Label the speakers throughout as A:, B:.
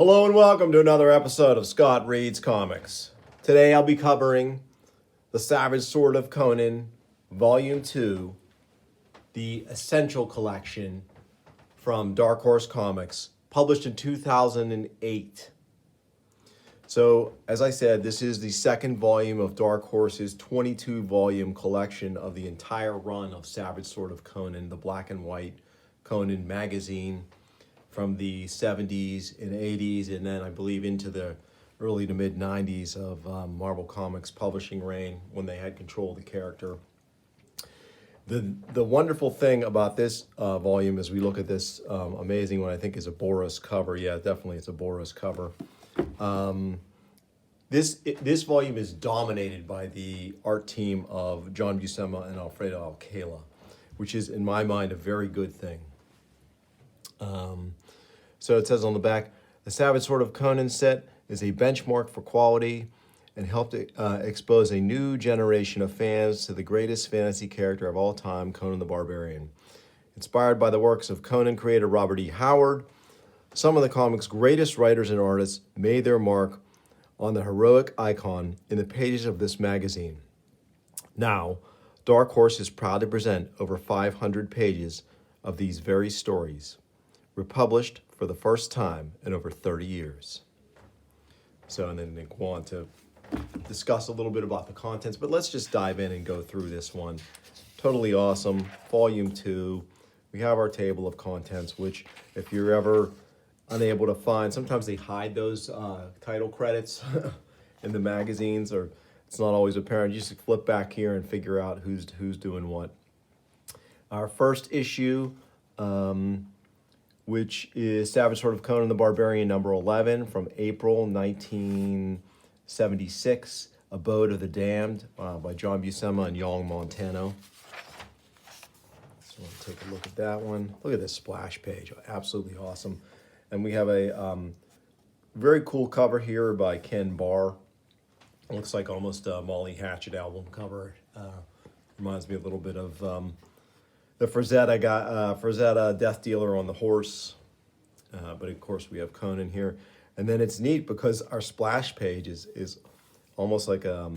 A: Hello and welcome to another episode of Scott Reads Comics. Today I'll be covering The Savage Sword of Conan, Volume 2, the Essential Collection from Dark Horse Comics, published in 2008. So, as I said, this is the second volume of Dark Horse's 22-volume collection of the entire run of Savage Sword of Conan, the black and white Conan magazine from the 70s and 80s, and then I believe into the early to mid 90s of Marvel Comics publishing reign when they had control of the character. The wonderful thing about this volume as we look at this amazing one, I think is a Boris cover. Yeah, definitely it's a Boris cover. This volume is dominated by the art team of John Buscema and Alfredo Alcala, which is in my mind a very good thing. So it says on the back, the Savage Sword of Conan set is a benchmark for quality and helped expose a new generation of fans to the greatest fantasy character of all time, Conan the Barbarian. Inspired by the works of Conan creator Robert E. Howard, some of the comic's greatest writers and artists made their mark on the heroic icon in the pages of this magazine. Now, Dark Horse is proud to present over 500 pages of these very stories, republished for the first time in over 30 years. So, and then they go on to discuss a little bit about the contents, but let's just dive in and go through this one. Totally awesome. Volume 2. We have our table of contents, which if you're ever unable to find, sometimes they hide those title credits in the magazines, or it's not always apparent. You just flip back here and figure out who's doing what. Our first issue, which is Savage Sword of Conan the Barbarian number 11 from April 1976, Abode of the Damned by John Buscema and Young Montano. So we'll take a look at that one. Look at this splash page, absolutely awesome. And we have a very cool cover here by Ken Barr. It looks like almost a Molly Hatchet album cover. Reminds me a little bit of the Frazetta Death Dealer on the horse. But of course we have Conan here. And then it's neat because our splash page is almost like a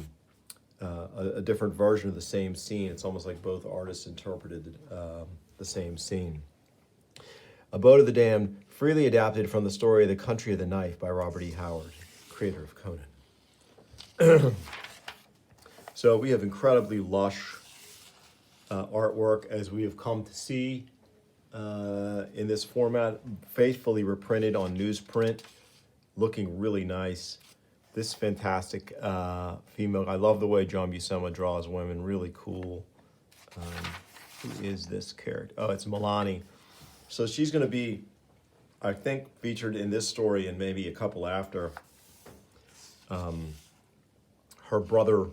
A: different version of the same scene. It's almost like both artists interpreted the same scene. Abode of the Damned, freely adapted from the story of The Country of the Knife by Robert E. Howard, creator of Conan. So we have incredibly lush artwork, as we have come to see in this format, faithfully reprinted on newsprint, looking really nice. This fantastic female, I love the way John Buscema draws women, really cool. Who is this character? Oh, it's Milani. So she's going to be, I think, featured in this story and maybe a couple after. Her brother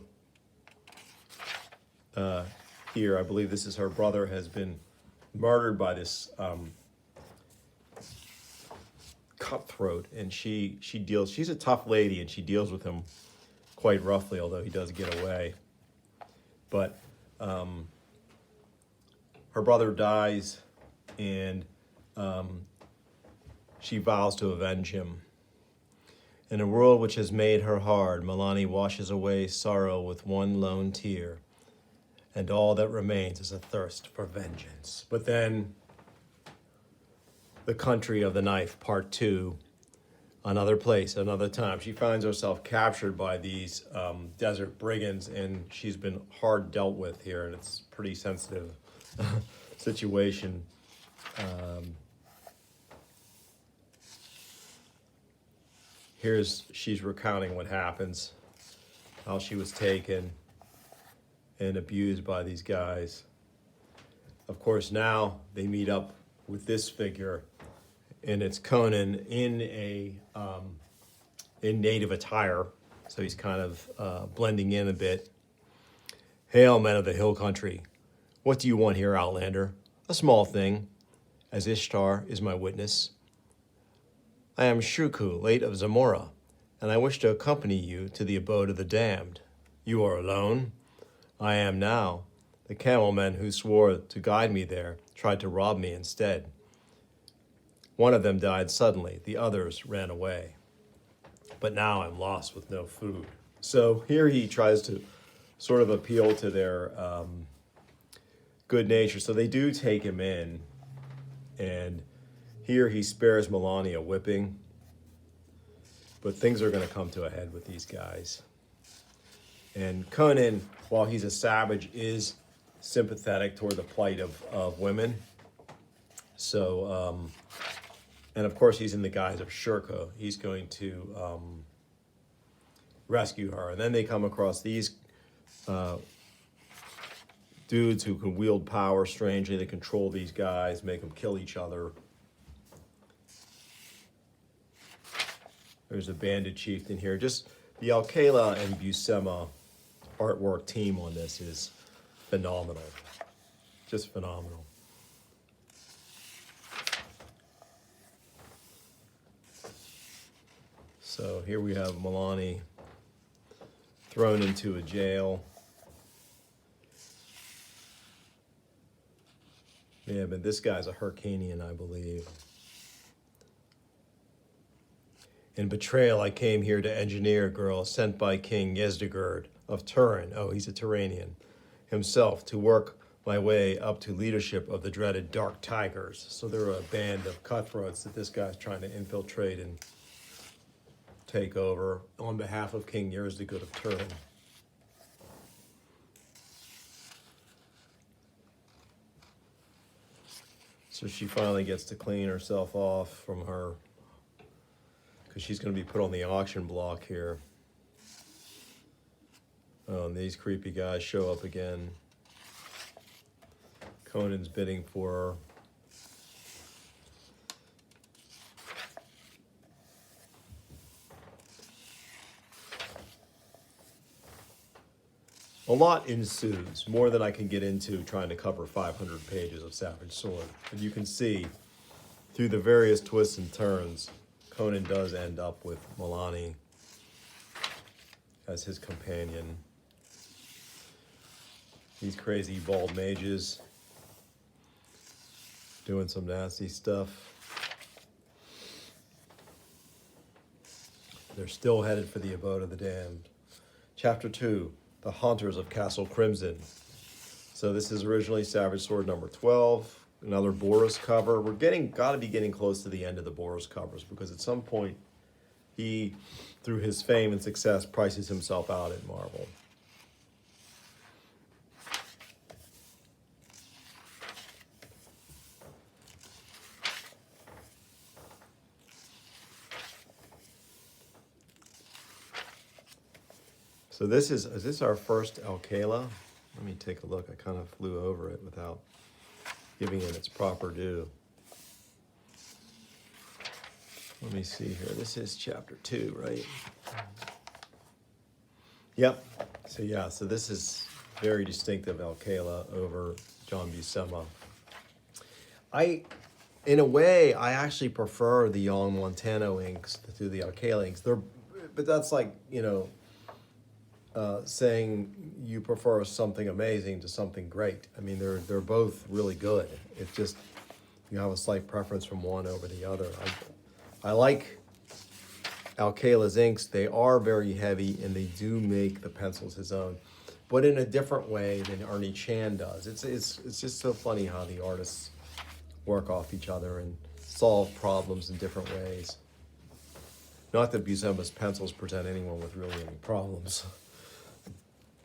A: here, I believe this is her brother, has been murdered by this cutthroat, and she's a tough lady, and she deals with him quite roughly, although he does get away. But her brother dies, and she vows to avenge him. In a world which has made her hard, Milani washes away sorrow with one lone tear, and all that remains is a thirst for vengeance. But then, The Country of the Knife, Part 2, another place, another time. She finds herself captured by these desert brigands, and she's been hard dealt with here, and it's a pretty sensitive situation. She's recounting what happens, how she was taken and abused by these guys. Of course, now they meet up with this figure, and it's Conan in native attire, so he's kind of blending in a bit. Hail, men of the hill country. What do you want here, Outlander? A small thing, as Ishtar is my witness. I am Shuku, late of Zamora, and I wish to accompany you to the abode of the damned. You are alone? I am now. The camel men who swore to guide me there tried to rob me instead. One of them died suddenly, the others ran away. But now I'm lost with no food. So here he tries to sort of appeal to their good nature. So they do take him in, and here he spares Melania a whipping. But things are going to come to a head with these guys. And Conan, while he's a savage, is sympathetic toward the plight of women. So, and of course he's in the guise of Shurka. He's going to rescue her. And then they come across these dudes who can wield power strangely. They control these guys, make them kill each other. There's a bandit chieftain here. Just the Alcala and Buscema artwork team on this is phenomenal. Just phenomenal. So here we have Milani thrown into a jail. Yeah, but this guy's a Hyrcanian, I believe. In betrayal, I came here to engineer a girl sent by King Yezdegerd of Turin, oh, he's a Turanian, himself, to work my way up to leadership of the dreaded Dark Tigers. So they're a band of cutthroats that this guy's trying to infiltrate and take over on behalf of King Yezdegerd of Turin. So she finally gets to clean herself off from her, because she's going to be put on the auction block here. Oh, and these creepy guys show up again. Conan's bidding for her. A lot ensues, more than I can get into trying to cover 500 pages of Savage Sword. But you can see, through the various twists and turns, Conan does end up with Milani as his companion. These crazy bald mages doing some nasty stuff. They're still headed for the Abode of the Damned. Chapter 2, The Haunters of Castle Crimson. So this is originally Savage Sword number 12. Another Boris cover. We're got to be getting close to the end of the Boris covers, because at some point he, through his fame and success, prices himself out at Marvel. So is this our first Alcala? Let me take a look. I kind of flew over it without giving it its proper due. Let me see here. This is chapter 2, right? Yep. So yeah, so this is very distinctive Alcala over John Buscema. In a way, I actually prefer the Young Montano inks to the Alcala inks. But that's like, saying you prefer something amazing to something great. I mean, they're both really good. It's just you have a slight preference from one over the other. I like Alcala's inks. They are very heavy, and they do make the pencils his own, but in a different way than Ernie Chan does. It's just so funny how the artists work off each other and solve problems in different ways. Not that Buscema's pencils present anyone with really any problems.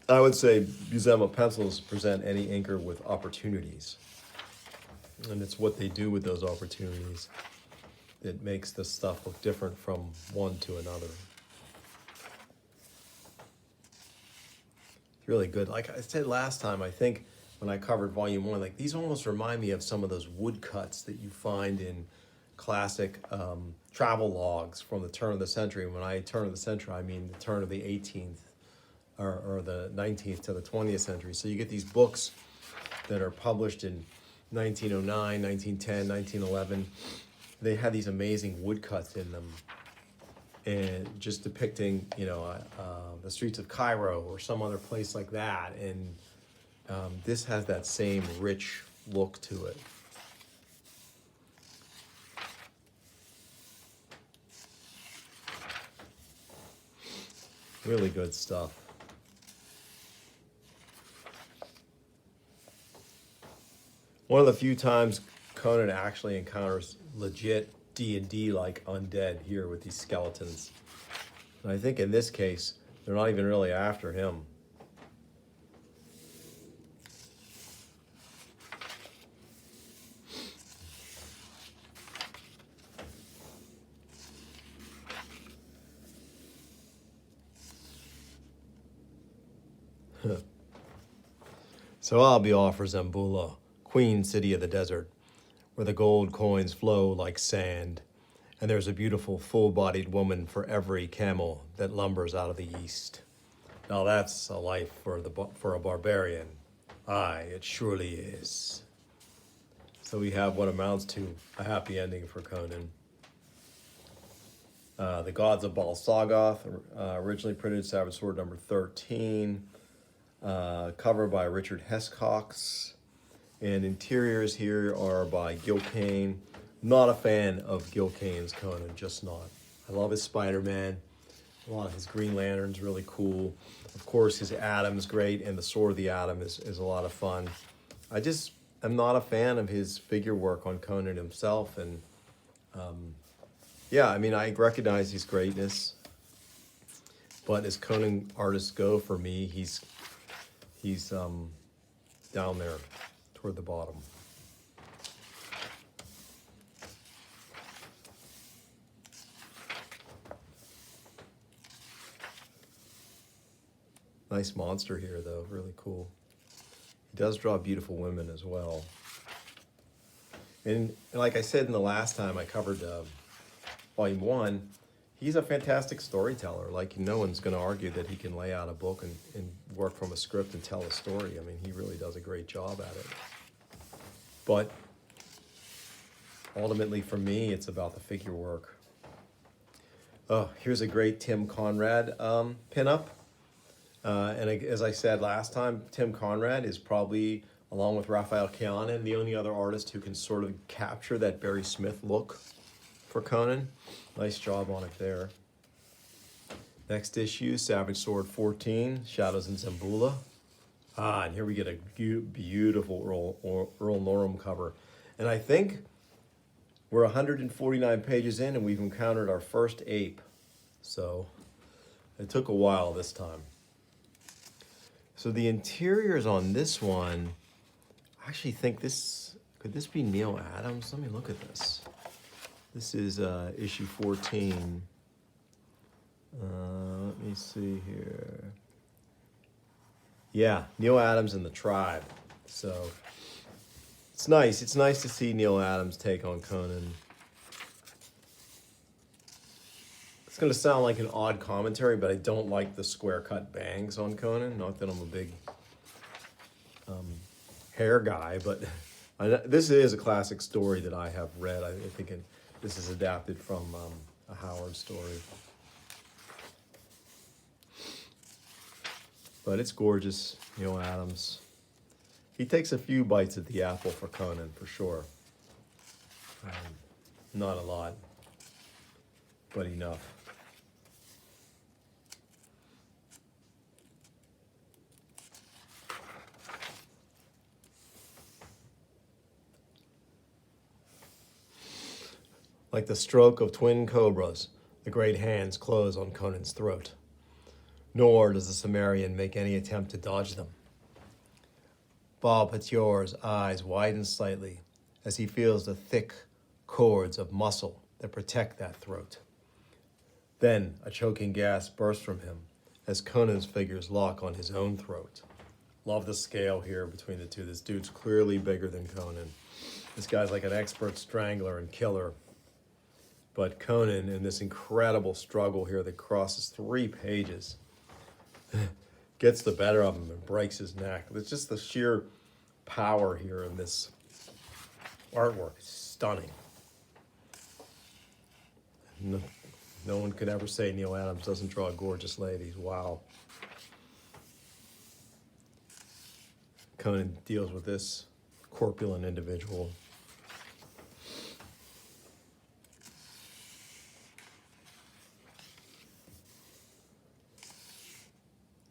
A: I would say Buscema pencils present any inker with opportunities. And it's what they do with those opportunities that makes the stuff look different from one to another. It's really good. Like I said last time, I think when I covered volume 1, like these almost remind me of some of those woodcuts that you find in classic travel logs from the turn of the century. When I turn of the century, I mean the turn of the 18th or the 19th to the 20th century. So you get these books that are published in 1909, 1910, 1911. They had these amazing woodcuts in them, and just depicting, the streets of Cairo or some other place like that. And this has that same rich look to it. Really good stuff. One of the few times Conan actually encounters legit D&D like undead here with these skeletons. And I think in this case, they're not even really after him. So I'll be off for Zamboula, Queen City of the Desert, where the gold coins flow like sand, and there's a beautiful full-bodied woman for every camel that lumbers out of the east. Now that's a life for a barbarian. Aye, it surely is. So we have what amounts to a happy ending for Conan. The Gods of Bal-Sagoth, originally printed Savage Sword number 13. Cover by Richard Hescox, and interiors here are by Gil Kane. Not a fan of Gil Kane's Conan, just not. I love his Spider-Man. A lot of his Green Lantern's really cool. Of course, his Atom's great, and the Sword of the Atom is a lot of fun. I just am not a fan of his figure work on Conan himself, and yeah, I mean, I recognize his greatness, but as Conan artists go, for me, he's down there toward the bottom. Nice monster here, though. Really cool. He does draw beautiful women as well. And like I said in the last time I covered Volume 1, he's a fantastic storyteller. Like, no one's going to argue that he can lay out a book and work from a script and tell a story. I mean, he really does a great job at it. But ultimately, for me, it's about the figure work. Oh, here's a great Tim Conrad pinup. And as I said last time, Tim Conrad is probably, along with Raphael Keanan, the only other artist who can sort of capture that Barry Smith look for Conan. Nice job on it there. Next issue, Savage Sword 14, Shadows in Zamboula. And here we get a beautiful Earl Norham cover. And I think we're 149 pages in and we've encountered our first ape. So it took a while this time. So the interiors on this one, I actually think could this be Neil Adams? Let me look at this. This is issue 14. Let me see here. Yeah, Neil Adams and the Tribe. So it's nice. It's nice to see Neil Adams take on Conan. It's going to sound like an odd commentary, but I don't like the square cut bangs on Conan. Not that I'm a big hair guy, but this is a classic story that I have read. I think this is adapted from a Howard story. But it's gorgeous, Neil Adams. He takes a few bites at the apple for Conan, for sure. Not a lot, but enough. Like the stroke of twin cobras, the great hands close on Conan's throat. Nor does the Cimmerian make any attempt to dodge them. Bal-Sagoth's eyes widen slightly as he feels the thick cords of muscle that protect that throat. Then a choking gasp bursts from him as Conan's fingers lock on his own throat. Love the scale here between the two. This dude's clearly bigger than Conan. This guy's like an expert strangler and killer. But Conan, in this incredible struggle here that crosses 3 pages, gets the better of him and breaks his neck. It's just the sheer power here in this artwork. It's stunning. No one could ever say Neil Adams doesn't draw gorgeous ladies. Wow. Conan deals with this corpulent individual.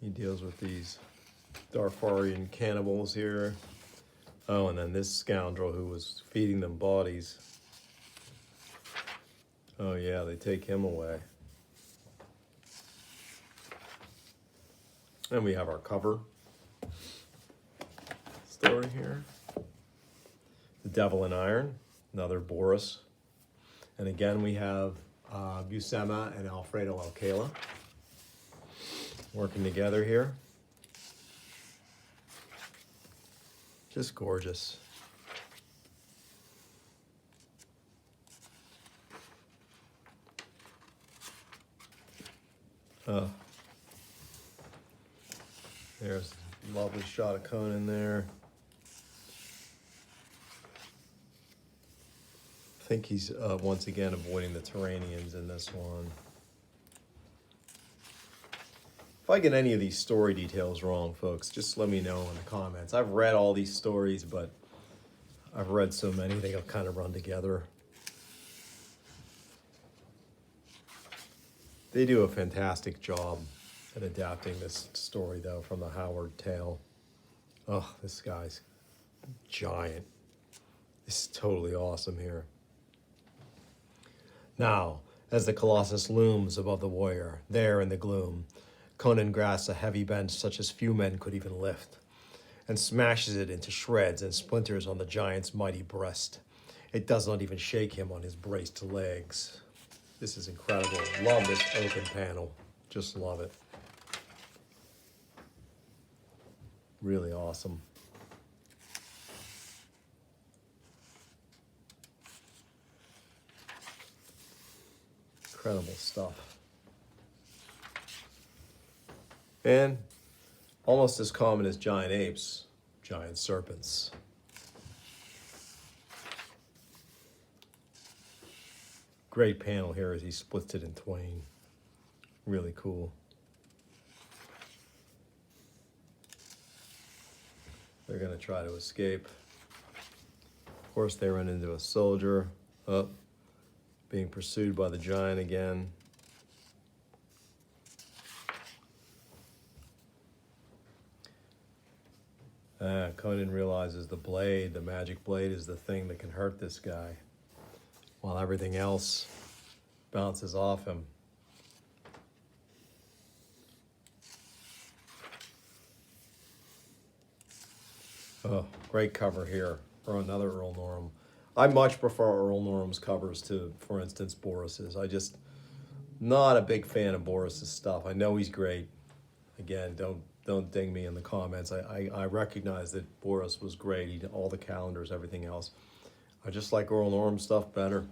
A: He deals with these Darfarian cannibals here. Oh, and then this scoundrel who was feeding them bodies. Oh yeah, they take him away. And we have our cover story here. The Devil in Iron, another Boris. And again, we have Buscema and Alfredo Alcala working together here. Just gorgeous. There's a lovely shot of Conan there. I think he's once again avoiding the Turanians in this one. If I get any of these story details wrong, folks, just let me know in the comments. I've read all these stories, but I've read so many, they kind of run together. They do a fantastic job at adapting this story, though, from the Howard tale. Oh, this guy's giant. This is totally awesome here. Now, as the Colossus looms above the warrior, there in the gloom, Conan grasps a heavy bench such as few men could even lift, and smashes it into shreds and splinters on the giant's mighty breast. It does not even shake him on his braced legs. This is incredible. Love this open panel. Just love it. Really awesome. Incredible stuff. And almost as common as giant apes, giant serpents. Great panel here as he splits it in twain. Really cool. They're going to try to escape. Of course, they run into a soldier. Oh, being pursued by the giant again. Conan realizes the blade, the magic blade, is the thing that can hurt this guy, while everything else bounces off him. Oh, great cover here for another Earl Norham. I much prefer Earl Norham's covers to, for instance, Boris's. I just not a big fan of Boris's stuff. I know he's great. Again, don't ding me in the comments. I recognize that Boris was great. He did all the calendars, everything else. I just like Earl Norham's stuff better.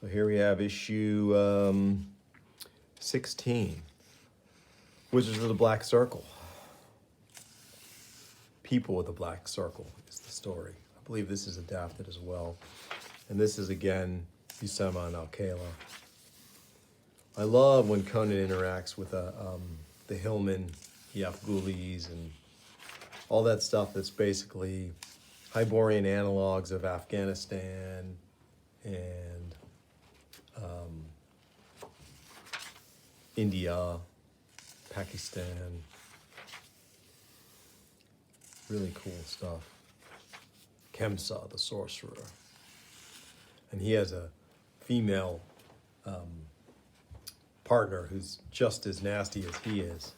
A: So here we have issue 16, Wizards of the Black Circle. People with the Black Circle is the story. I believe this is adapted as well. And this is, again, Buscema and Alcala. I love when Conan interacts with the Hillmen, the Afghulis, and all that stuff that's basically Hyborian analogs of Afghanistan and India, Pakistan. Really cool stuff. Kemsa, the sorcerer. And he has a female partner who's just as nasty as he is.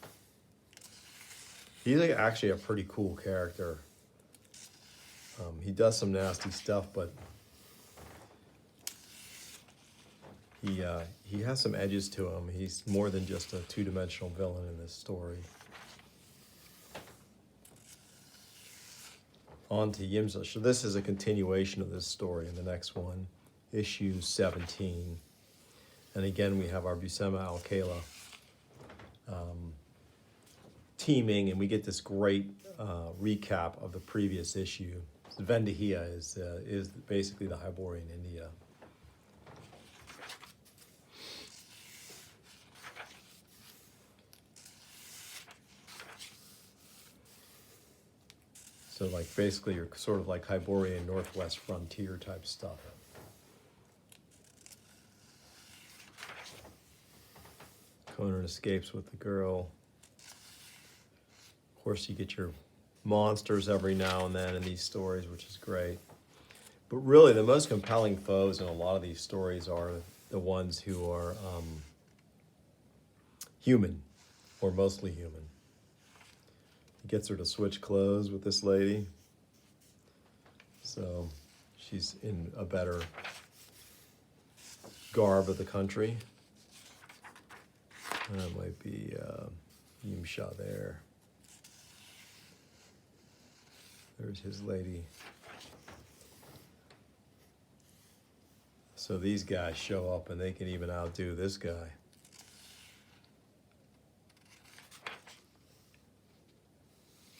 A: He's actually a pretty cool character. He does some nasty stuff, but he has some edges to him. He's more than just a two-dimensional villain in this story. On to Yimsa. So this is a continuation of this story in the next one, issue 17. And again, we have our Buscema Alcala teaming, and we get this great recap of the previous issue. So Vendahia is basically the Hyborian India. So like basically you're sort of like Hyborian Northwest frontier type stuff. Conan escapes with the girl. course, you get your monsters every now and then in these stories, which is great. But really, the most compelling foes in a lot of these stories are the ones who are human, or mostly human. He gets her to switch clothes with this lady, so she's in a better garb of the country. That might be Yimsha there. There's his lady. So these guys show up and they can even outdo this guy.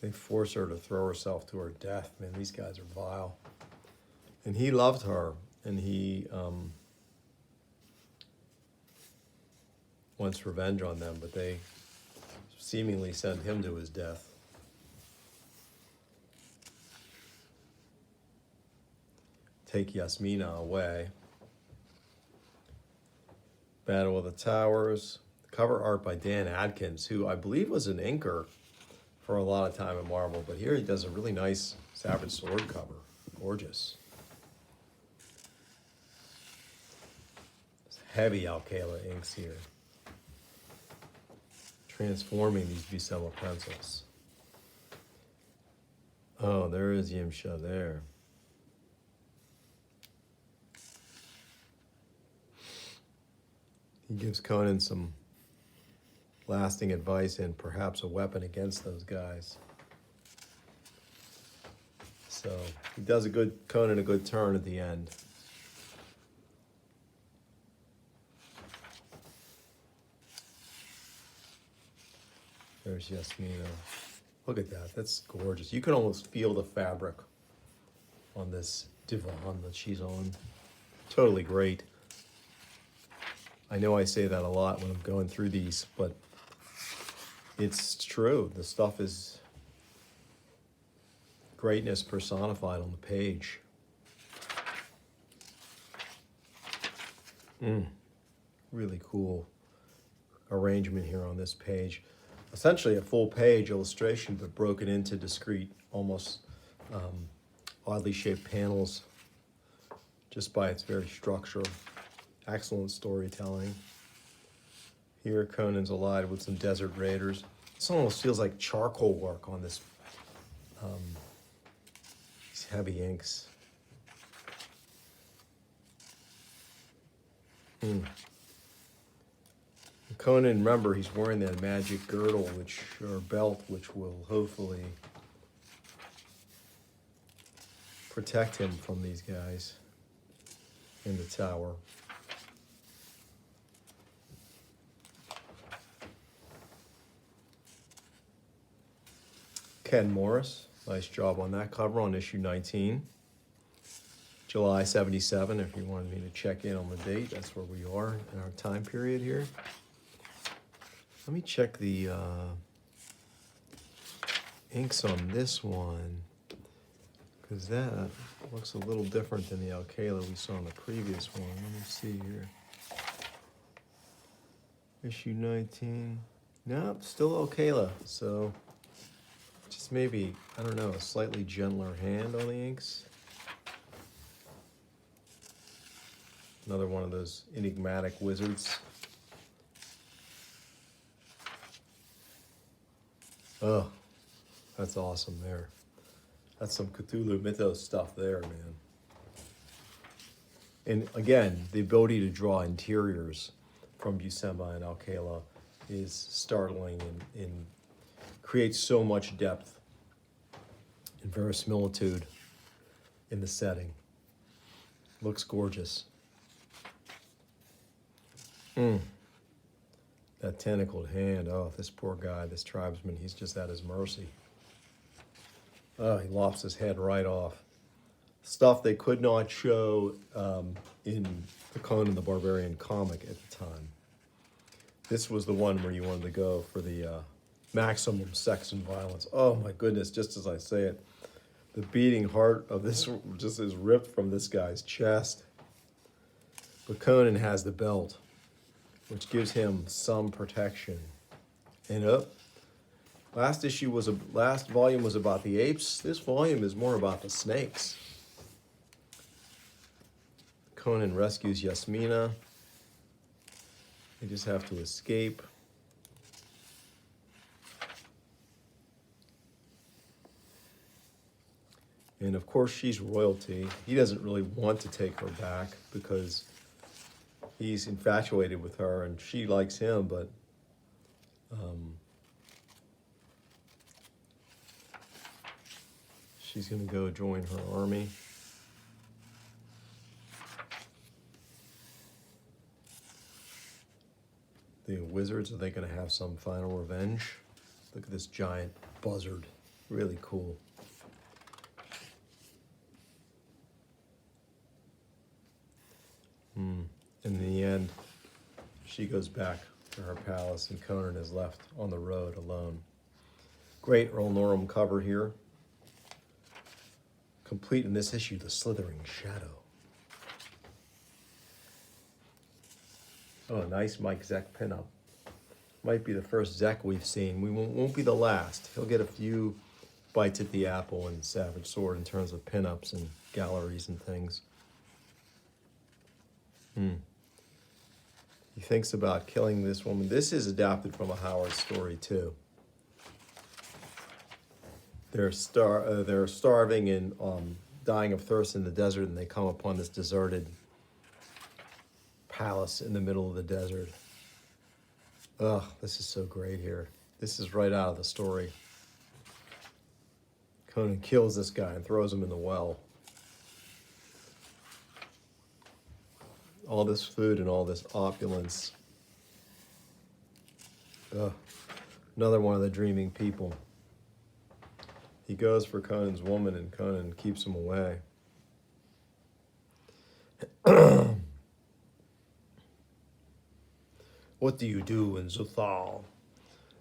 A: They force her to throw herself to her death. Man, these guys are vile. And he loved her, and he wants revenge on them, but they seemingly send him to his death. Take Yasmina away. Battle of the Towers. Cover art by Dan Adkins, who I believe was an inker for a lot of time at Marvel, but here he does a really nice Savage Sword cover. Gorgeous. It's heavy Alcala inks here. Transforming these Buscema pencils. Oh, there is Yimsha there. He gives Conan some lasting advice and perhaps a weapon against those guys. So he does Conan a good turn at the end. There's Yasmina. Look at that, that's gorgeous. You can almost feel the fabric on this divan that she's on. Totally great. I know I say that a lot when I'm going through these, but it's true. The stuff is greatness personified on the page. Really cool arrangement here on this page. Essentially a full page illustration, but broken into discrete, almost oddly shaped panels just by its very structure. Excellent storytelling. Here, Conan's allied with some desert raiders. This almost feels like charcoal work on this. These heavy inks. Conan, remember, he's wearing that magic girdle, or belt, which will hopefully protect him from these guys in the tower. Ken Morris, nice job on that cover on issue 19. July 77, if you wanted me to check in on the date, that's where we are in our time period here. Let me check the inks on this one, because that looks a little different than the Alcala we saw in the previous one. Let me see here. Issue 19. Nope, still Alcala, so just maybe, I don't know, a slightly gentler hand on the inks. Another one of those enigmatic wizards. Oh, that's awesome there. That's some Cthulhu Mythos stuff there, man. And again, the ability to draw interiors from Buscema and Alcala is startling and creates so much depth and verisimilitude in the setting. Looks gorgeous. That tentacled hand, oh, this poor guy, this tribesman, he's just at his mercy. Oh, he lops his head right off. Stuff they could not show in the Conan the Barbarian comic at the time. This was the one where you wanted to go for the maximum sex and violence. Oh my goodness, just as I say it, the beating heart of this just is ripped from this guy's chest. But Conan has the belt, which gives him some protection. And Last volume was about the apes. This volume is more about the snakes. Conan rescues Yasmina. They just have to escape. And of course, she's royalty. He doesn't really want to take her back because he's infatuated with her and she likes him, but she's going to go join her army. The wizards, are they going to have some final revenge? Look at this giant buzzard. Really cool. In the end, she goes back to her palace and Conan is left on the road alone. Great Earl Norham cover here. Complete in this issue, the Slithering Shadow. Oh, nice Mike Zeck pinup. Might be the first Zeck we've seen. We won't be the last. He'll get a few bites at the apple in Savage Sword in terms of pinups and galleries and things. He thinks about killing this woman. This is adapted from a Howard story too. They're starving and dying of thirst in the desert, and they come upon this deserted palace in the middle of the desert. Ugh, this is so great here. This is right out of the story. Conan kills this guy and throws him in the well. All this food and all this opulence. Ugh. Another one of the dreaming people. He goes for Conan's woman and Conan keeps him away. What do you do in Zuthal?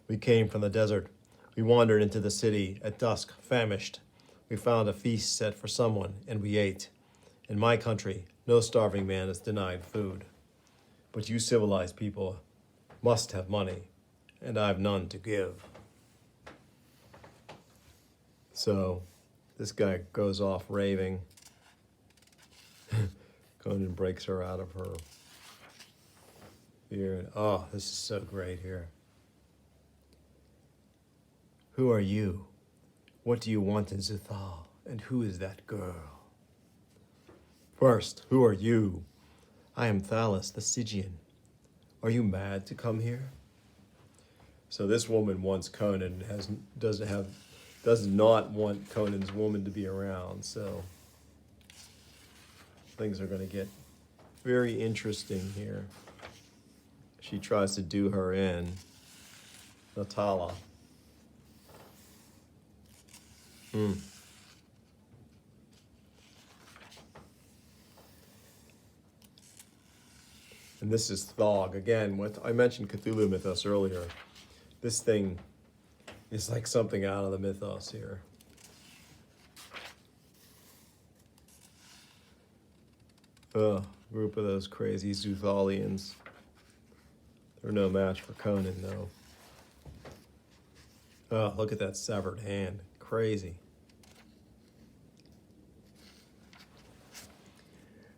A: We came from the desert. We wandered into the city at dusk, famished. We found a feast set for someone, and we ate. In my country, no starving man is denied food. But you civilized people must have money, and I have none to give. So, this guy goes off raving. Conan breaks her out of her fear. Oh, this is so great here. Who are you? What do you want in Zuthal? And who is that girl? First, who are you? I am Thalis, the Stygian. Are you mad to come here? So this woman wants Conan, does not want Conan's woman to be around, so things are going to get very interesting here. She tries to do her in. Natala. And this is Thog. Again, I mentioned Cthulhu mythos earlier. This thing is like something out of the mythos here. Group of those crazy Zuthalians. They're no match for Conan, though. Oh, look at that severed hand. Crazy.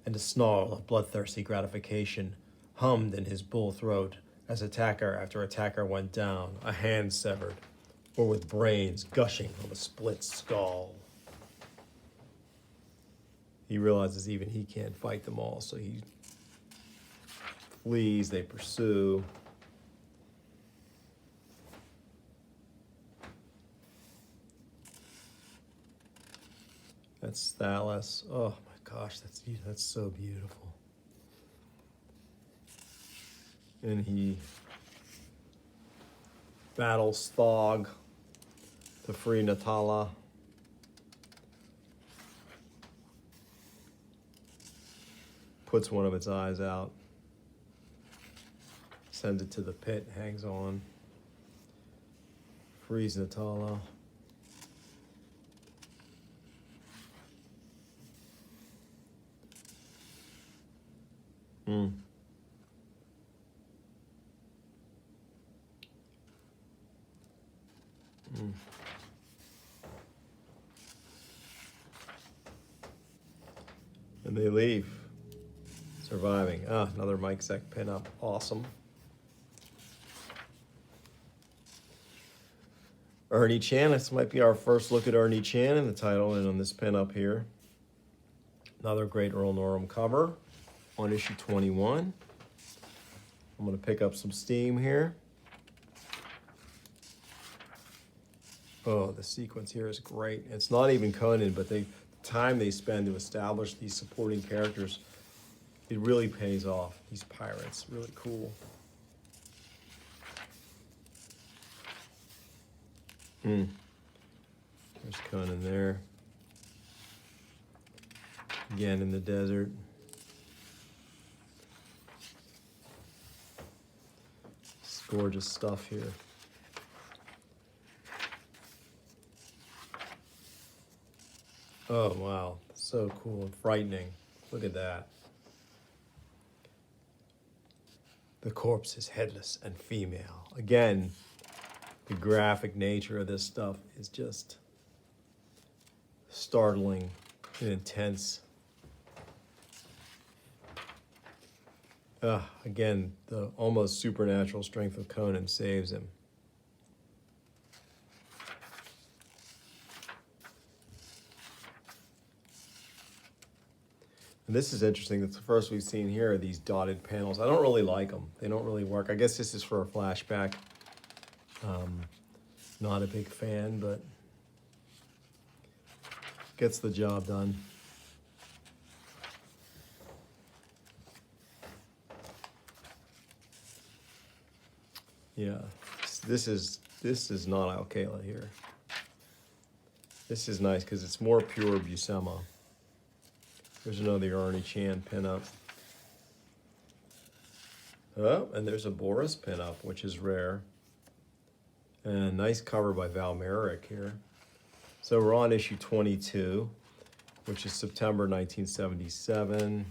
A: And a snarl of bloodthirsty gratification hummed in his bull throat as attacker after attacker went down, a hand severed, or with brains gushing from a split skull. He realizes even he can't fight them all, so he flees, they pursue. That's Thalis. Oh my gosh, that's so beautiful. And he battles Thog to free Natala. Puts one of its eyes out. Sends it to the pit, hangs on. Frees Natala. And they leave, surviving. Ah, another Mike Zeck pinup, awesome. Ernie Chan, this might be our first look at Ernie Chan in the title and on this pinup here. Another great Earl Norem cover on issue 21. I'm gonna pick up some steam here. Oh, the sequence here is great. It's not even Conan, but the time they spend to establish these supporting characters, it really pays off. These pirates, really cool. There's Conan there. Again in the desert. It's gorgeous stuff here. Oh, wow. So cool and frightening. Look at that. The corpse is headless and female. Again, the graphic nature of this stuff is just startling and intense. Again, the almost supernatural strength of Conan saves him. And this is interesting. That's the first we've seen here, these dotted panels. I don't really like them. They don't really work. I guess this is for a flashback. Not a big fan, but gets the job done. Yeah, this is not Al-Kala here. This is nice because it's more pure Buscema. There's another Ernie Chan pinup. Oh, and there's a Boris pinup, which is rare. And a nice cover by Val Merrick here. So we're on issue 22, which is September 1977.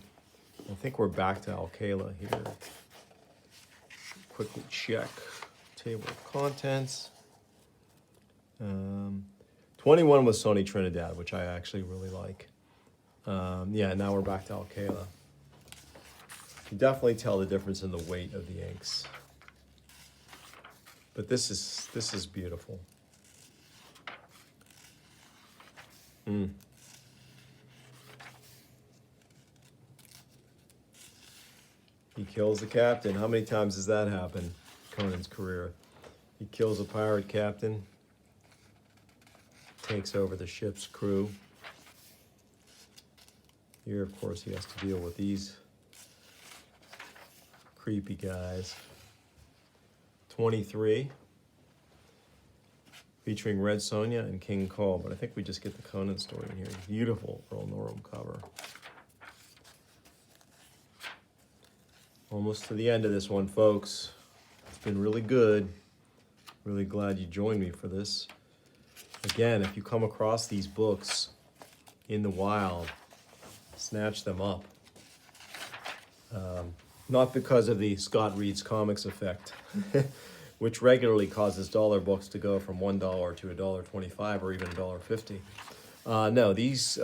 A: I think we're back to Al-Kala here. Quickly check table of contents. 21 was Sony Trinidad, which I actually really like. Yeah, now we're back to Al-Kala. You can definitely tell the difference in the weight of the inks. But this is beautiful. He kills the captain. How many times has that happened in Conan's career? He kills a pirate captain, takes over the ship's crew. Here, of course, he has to deal with these creepy guys. 23, featuring Red Sonja and King Cole, but I think we just get the Conan story in here. Beautiful Earl Norem cover. Almost to the end of this one, folks. It's been really good. Really glad you joined me for this. Again, if you come across these books in the wild, snatch them up. Not because of the Scott Reed's Comics effect, which regularly causes dollar books to go from $1 to $1.25 or even $1.50. No, these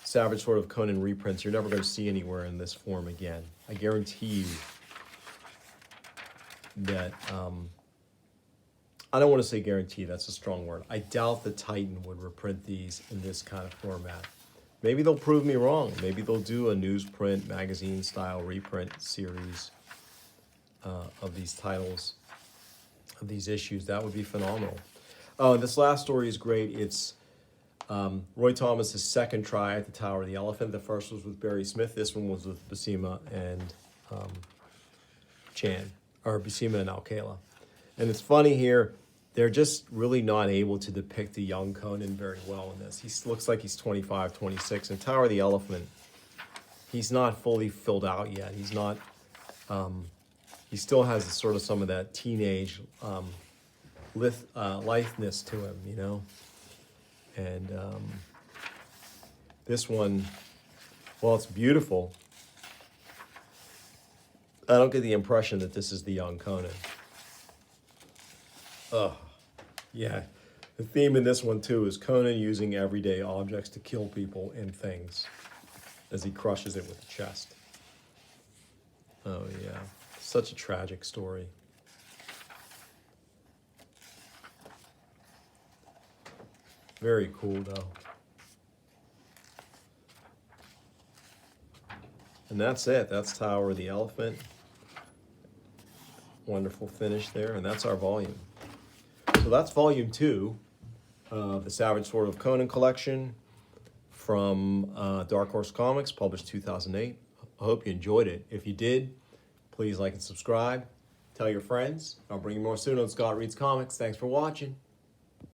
A: Savage Sword of Conan reprints, you're never going to see anywhere in this form again. I guarantee you that, I don't want to say guarantee, that's a strong word. I doubt the Titan would reprint these in this kind of format. Maybe they'll prove me wrong. Maybe they'll do a newsprint, magazine-style reprint series of these titles, of these issues. That would be phenomenal. Oh, and this last story is great. It's Roy Thomas's second try at the Tower of the Elephant. The first was with Barry Smith. This one was with Buscema and Chan, or Buscema and Al-Kala. And it's funny here, they're just really not able to depict the young Conan very well in this. He looks like he's 25, 26. In Tower of the Elephant, he's not fully filled out yet. He's not, he still has sort of some of that teenage litheness to him, you know? And this one, while it's beautiful, I don't get the impression that this is the young Conan. Oh, yeah. The theme in this one too is Conan using everyday objects to kill people and things as he crushes it with the chest. Oh yeah, such a tragic story. Very cool though. And that's it. That's Tower of the Elephant. Wonderful finish there. And that's our volume. So that's volume 2 of the Savage Sword of Conan collection from Dark Horse Comics, published 2008. I hope you enjoyed it. If you did, please like and subscribe. Tell your friends. I'll bring you more soon on Scott Reads Comics. Thanks for watching.